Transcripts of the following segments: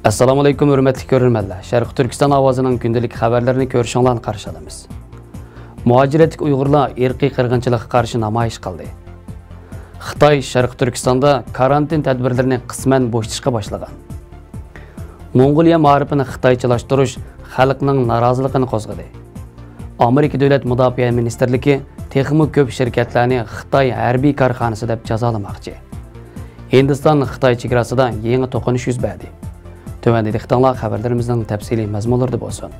Assalamu alaykum hörmətli görürmənlər. Şərq Türkistan avazının gündəlik xəbərlərini görüşünlərlə qarşılamız. Muhacirətlik Uyğurlar irqi qırğınçılığa qarşı namoyiş qildi. Xitoy Şərq Türkistanda karantin tədbirlərini qismən bo'shatishga başlagan. Mongoliya ma'rifini xitoychalashtirish xalqning noroziligini qo'zg'adi. Amerika Davlat Mudofaa Ministerligi texnik ko'p shirkatlarni Xitoy harbiy korxonasi deb jazolamoqchi. Hindiston Xitoy chegarasida yangi to'qinish yuz berdi. Tövəndə diqqətlə xəbərlərimizin təfsili məzmunları olsun.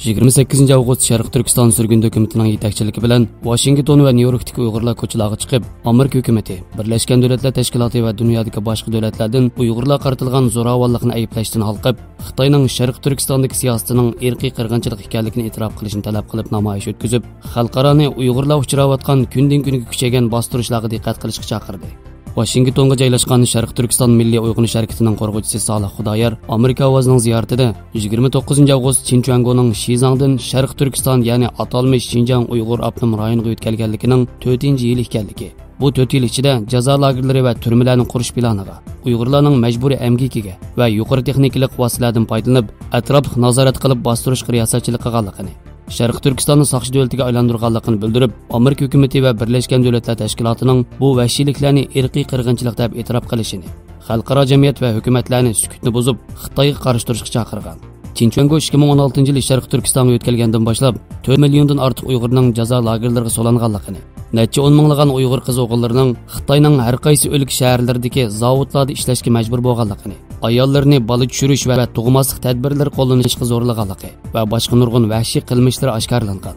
28 avqust Şərq Türkistan sürgün hökumətinin yetəkçiligi bilan Washington və New Yorkdakı Uyğurlar ko'chalarga chiqib, Amerika hökuməti, Birləşmiş Dövlətlər Təşkilatı və dünyadakı başqa dövlətlərdən Uyğurlar qartılğan zo'ravonlikni ayblashdan halqıb, Xitoyning Şərq Türkistondagi siyosatining irqiy qirg'inchilik ekanligini e'tirof qilishni talab qilib namoyish o'tkazib, xalqaroni Uyğurlar uchrayotgan kundan-kunga kuchaygan bostirishlarga diqqat qilishga chaqirdi. Washingtonga joylashgan Şərq Türkistan Milliy Uyg'unish harakatining qo'rg'uvchisi Salih Xudoyar Amerika ovozining ziyoratida 29 avgust Xinjiangning Shizangdan Şərq Türkistan, ya'ni atalmış Xinjiang Uyg'ur avtonom rayoniga o'tkazilganligining 4-yili ekanligi. Bu 4 yil ichida jazo lagerlari va turmalarni qurish planiga, Uyg'urlarning majburiy emgikiga va yuqori texnikalik vositalardan foydalanib, atrofli nazorat qilib bostirish riyosatchilik qilganligini, Şərq Türkistanı saqchi davlatiga aylantirganligini bildirib, Amerika hökuməti və Birləşmiş Dövlətlər Təşkilatının bu vəhşiliklarni irqiy qirg'inchilik deb e'tirof qilishini, xalqaro jamiyat və hökumətlərni sükutni buzib, Xitoyga qarshi turishga chaqirgan. Xinjiangga 2016 yil Şərq Türkistonga o'tkazilgandan boshlab 4 milliondan ortiq Uyg'urning jazo lagerlariga solanganligini, necha 10 minglаған Uyg'ur qiz o'g'illarining Xitoyning har qaysi o'lik shaharlaridagi zavodlarda ishlashga majbur bo'lganligini, ayollarni bola tushirish va tug'maslik tadbirlari qo'llanishga zo'rlaganligi va boshqa nurg'un vahshiy qilmishlar oshkorlangan.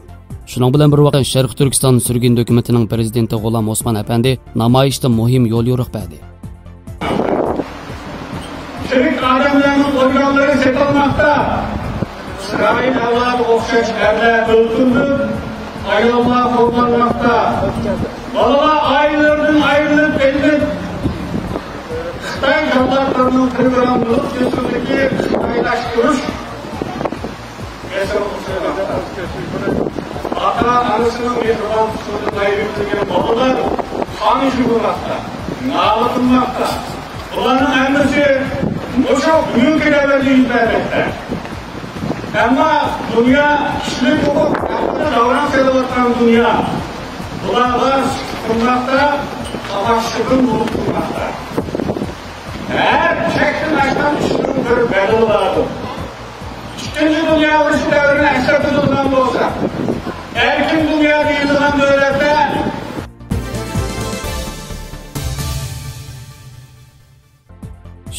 Shuning bilan bir vaqt Şərq Türkistan sürgün hökumətinin prezidenti G'ulom Osman Apandi namoyishda muhim yo'l yo'riq berdi. Çelik adamlarının organları setilmekte, İsrail avladı okşaş erler öldürülüp, ayollar kullanmakta, balalar ayrılıp edilip, Xitay jandarlarının programlılık kesimdeki Xitaylaştırış mesele olmakta. Ata anasının mehriban tutumunu kaybettiğin balalar kan işi bulmakta, nağlatılmakta. Bunların emrisi boşa büyük ilerlediğini vermekte. Ama dünya kişilik hukuk hakkında davranış edilen dünya. Bunlar sıkılmakta, savaşçılıkın bulup durmakta. Eğer çektin açtan kişiliğin bir bedeli vardı. İkinci dünya vuruş devrine esas edilen de olsa, erkin dünya değilinden devlette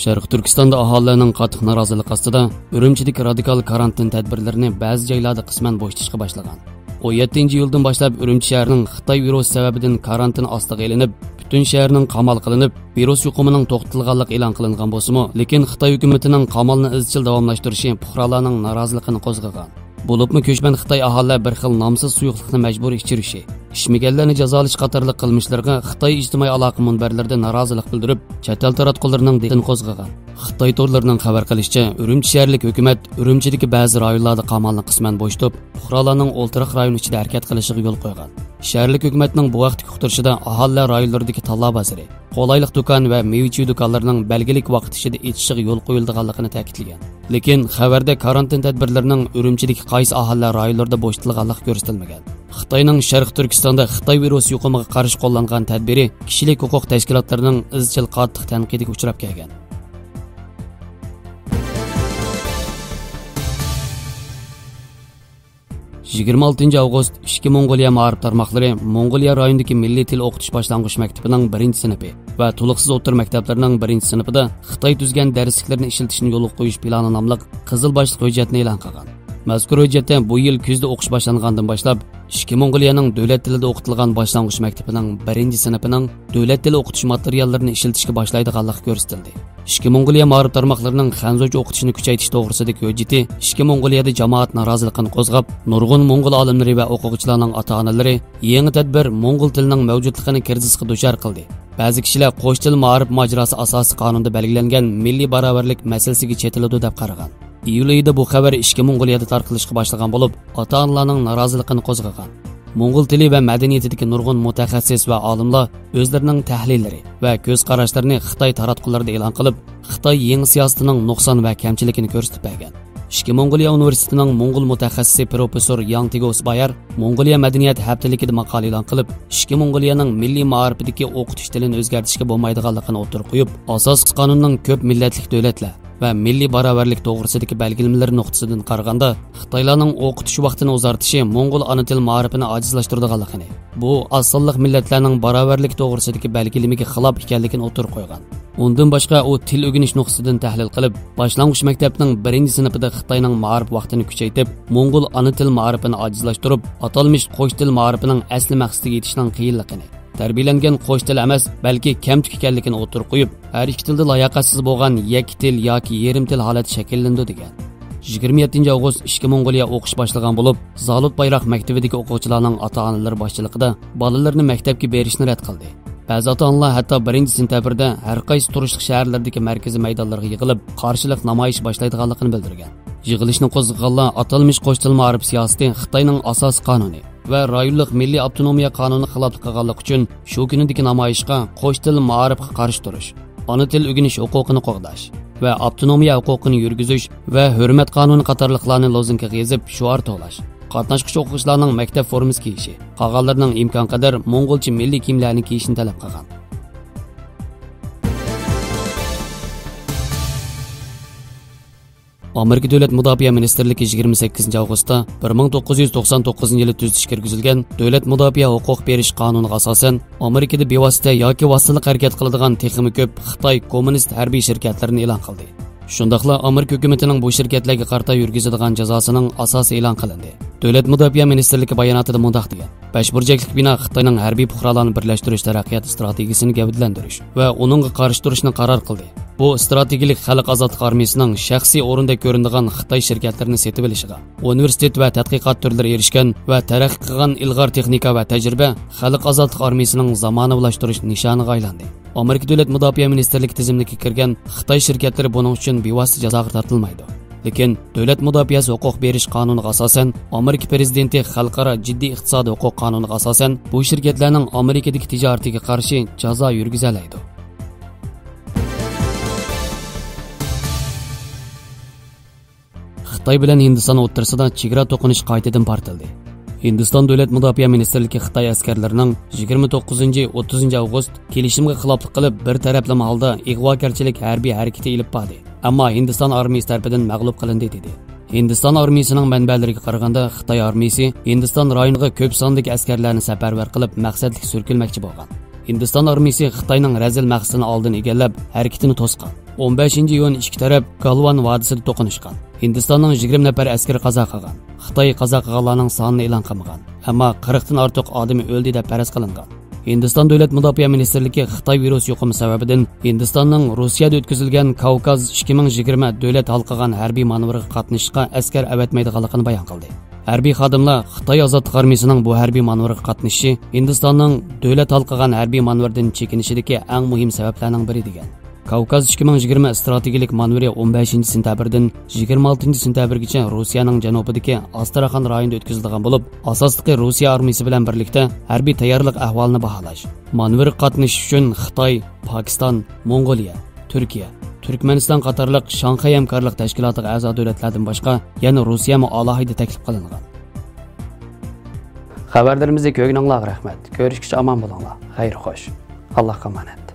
Şərq Türkistanda aholining qattiq noroziligi ostida Urumchidagi radikal karantin tadbirlarini ba'zi joylarda qisman bo'shatishga boshlagan. 17-iyuldan boshlab Urumchi shahrining Xitoy virusi sababidan karantin ostiga ilinib, butun shaharning qamal qilinib, virus yuqumining to'xtatilganligi e'lon qilingan bo'lsa-mu, lekin Xitoy hukumatining qamalni izchil davomlashtirishi fuqarolarning noroziligini qo'zg'agan. Bo'libmi ko'chman Xitoy aholilar bir xil nomsiz suyuqlikni majbur ichirishi, ishmaganlarni jazolash qatorliq qilmishlarga Xitoy ijtimoiy aloqa munbarlarida norozilik bildirib, chet el taratqullarining diqqatini qo'zg'agan. Xitoy torlarining xabar qilishicha, Urumchi shaharlik hukumat Urumchidagi ba'zi rayonlarda qamalni qisman bo'shatib, fuqarolarning o'ltiraq rayon ichida harakat qilishiga yo'l qo'ygan. Shaharlik hukumatning bu vaqtdagi uqtirishida aholilar rayonlaridagi tanlov bozori, qo'laylik do'kon va meva do'konlarining belgilik vaqt ichida etishiga yo'l qo'yilganligini ta'kidlagan. Lekin xabarda karantin tadbirlarining Urumchidagi qaysi aholilar rayonlarida bo'shatilganligi ko'rsatilmagan. Xitoyning Şərq Türkistonda Xitoy virusi yuqumiga qarshi qo'llangan tadbiri kishilik huquq tashkilotlarining izchil qattiq tanqidiga uchrab kelgan. (26 avgust) Ishki Mongoliya ma'rif tarmoqlari Mongoliya rayonidagi milliy til o'qitish boshlang'ich maktabining 1-sinifi va to'liqsiz o'rta maktablarining 1-sinifida Xitoy tuzgan darsliklarni ishlatishni yo'lga qo'yish plani nomli qizil boshliq hujjatni e'lon qilgan. Mazkur hujjatda bu yil kuzda o'qish boshlangandan boshlab Ishki Mongoliyaning davlat tilida o'qitilgan boshlang'ich maktabining 1-sinifining davlat tili o'qitish materiallarini ishlatishga boshlaydiganligi ko'rsatildi. Ishki Mongoliya ma'rif tarmoqlarining xanzocha o'qitishni kuchaytirish to'g'risidagi hujjati Ishki Mongoliyada jamoat noroziligini qo'zg'ab, nurg'un Mongol olimlari va o'quvchilarning ota-onalari yangi tadbir Mongol tilining mavjudligini kirzisga duchor qildi. Ba'zi kishilar qo'sh til ma'rif mojarosi asosiy qonunda belgilangan milliy barobarlik masalasiga chetiladi deb qaragan. iyul oyida bu xabar Ishki Mongoliyada tarqalishga boshlagan bo'lib, ota-onalarning noroziligini qo'zg'agan. Mo'ng'ul tili va madaniyatidagi nurg'un mutaxassis va olimlar o'zlarining tahlillari va ko'z qarashlarini Xitoy taratqularida e'lon qilib, Xitoy yangi siyosatining nuqson va kamchiligini ko'rsatib bergan. Ishki Mongoliya universitetining Mo'ng'ul mutaxassisi professor Yang Tigos Bayar Mongoliya madaniyat haftaligida maqola e'lon qilib, Ishki Mongoliyaning milliy ma'rifidagi o'qitish tilini o'zgartirishga bo'lmaydiganligini o'tirib qo'yib, asosiy qonunning ko'p millatlik davlatlar va milliy barobarlik to'g'risidagi belgilamalari nuqtasidan qaraganda Xitoylarning o'qitish vaqtini uzartishi Mo'ng'ul ona til ma'rifini ojizlashtiradiganligini, bu asonliq millatlarning barobarlik to'g'risidagi belgilamaga xilof ekanligini o'tirib qo'ygan. Undan boshqa u til o'rganish nuqtasidan tahlil qilib, boshlang'ich maktabning 1-sinfida Xitoyning ma'rif vaqtini kuchaytirib, Mo'ng'ul ona til ma'rifini ojizlashtirib, atalmish qo'sh til ma'rifining asli maqsadiga yetishning qiyinligini, tarbiyalangan qo'sh til emas, balki kamtuk ekanligini o'tirib qo'yib, har ikki tilda layoqatsiz bo'lgan yakki til yoki yarim til holati shakllandi degan. 27 avgust Ishki Mongoliya o'qish boshlagan bo'lib, Zalot Bayroq maktabidagi o'quvchilarning ota-onalari boshchiligida bolalarni maktabga berishni rad qildi. Ba'zi ota-onalar hatto 1-sentabrda har qaysi turishlik shaharlardagi markaziy maydonlarga yig'ilib, qarshilik namoyish boshlaydiganligini bildirgan. Yig'ilishni qo'zg'aganlar atalmish qo'sh til ma'rif siyosati Xitoyning asosiy qonuni va rayonlik milliy avtonomiya qonuni xiloflik qilganlik uchun shu kunidagi namoyishga qo'sh til ma'rifga qarshi turish, ona til o'rganish huquqini qo'g'dash va avtonomiya huquqini yurgizish va hurmat qonuni qatorliqlarni lozunga yezib shuar to'lash, qatnashuvchi o'quvchilarning maktab formasi kiyishi, qolganlarning imkon qadar Mo'ng'ulcha milliy kiyimlarni kiyishni talab qilgan. Amerika Davlat Mudofaa Ministrligi 28 avgustda 1999-yili tuzishga kirgizilgan Davlat mudofaa huquq berish qonuniga asosan Amerikada bevosita yoki vositali harakat qiladigan texnik ko'p Xitoy kommunist harbiy shirkatlarini e'lon qildi. Shundaqla Amerika hukumatining bu shirkatlarga qarta yurgizadigan jazosining asosi e'lon qilindi. Davlat mudofaa ministrligi bayonotida mundaq degan: 5 burchaklik bino Xitoyning harbiy puhralarni birlashtirish taraqqiyot strategiyasini gavdalantirish va uningga qarshi turishni qaror qildi. Bu strategik xalq ozodlik armiyasining shaxsiy o'rinda ko'rinadigan Xitoy shirkatlarini setib olishiga, universitet va tadqiqot turlari erishgan va taraqqiy qilgan ilg'or texnika va tajriba xalq ozodlik armiyasining zamonaviylashtirish nishoniga aylandi. Amerika Davlat mudofaa ministrligi tizimiga kirgan Xitoy shirkatlari buning uchun bevosita jazoga tortilmaydi. Lekin davlat mudofaasi huquq berish qonuniga asosan Amerika prezidenti xalqaro jiddiy iqtisodiy huquq qonuniga asosan bu shirkatlarning Amerikadagi tijoratiga qarshi jazo yurgiza oladi. Xitoy bilan Hindiston o'rtasida chegara to'qinish qaytadan portildi. Hindiston Davlat mudofaa ministrligi Xitoy askarlarining 29-30 avgust kelishimga xiloflik qilib bir taraflama holda ig'vogarchilik harbiy harakati olib bordi. Ammo Hindiston armiyasi tomonidan mag'lub qilindi dedi. Hindiston armiyasining manbalariga qaraganda Xitoy armiyasi Hindiston rayoniga ko'p sondagi askarlarni safarbar qilib maqsadli surkilmoqchi bo'lgan. Hindiston armiyasi Xitoyning razil maqsadini oldin egallab harakatini to'sgan. 15-iyun ikki taraf Galwan vodisida to'qinishgan. Hindistonning 20 nafar askari qazo qilgan. Xitoy qazo qilganlarning sonini e'lon qilmagan, ammo 40 dan ortiq odam o'ldi deb faraz qilingan. Hindiston Davlat mudofaa ministrligi Xitoy virus yuqumi sababidan Hindistonning Rossiyada o'tkazilgan Kavkaz 2020 davlat halqagan harbiy manevriga qatnashishga askar avatmaydiganligini bayon qildi. Harbiy xodimlar Xitoy ozodlik armiyasining bu harbiy manevriga qatnashishi Hindistonning davlat halqagan harbiy manevrdan chekinishidagi eng muhim sabablarning biri degan. Kavkaz 2020 strategik manevri 15-sentabrdan 26-sentabrgacha Rossiyaning janubidagi Astrakhan rayonida o'tkazilgan bo'lib, asosliqi Rossiya armiyasi bilan birlikda harbiy tayyorlik ahvolini baholash. Manevr qatnashish uchun Xitoy, Pokiston, Mongoliya, Turkiya, Turkmaniston qatorliq Shanxay hamkorlik tashkilotiga a'zo davlatlardan boshqa yana Rossiya mu alohida taklif qilingan. Xabarlarimizni ko'rganingizga rahmat. Ko'rishguncha omon bo'linglar. Xayr xo'sh. Allohga omonat.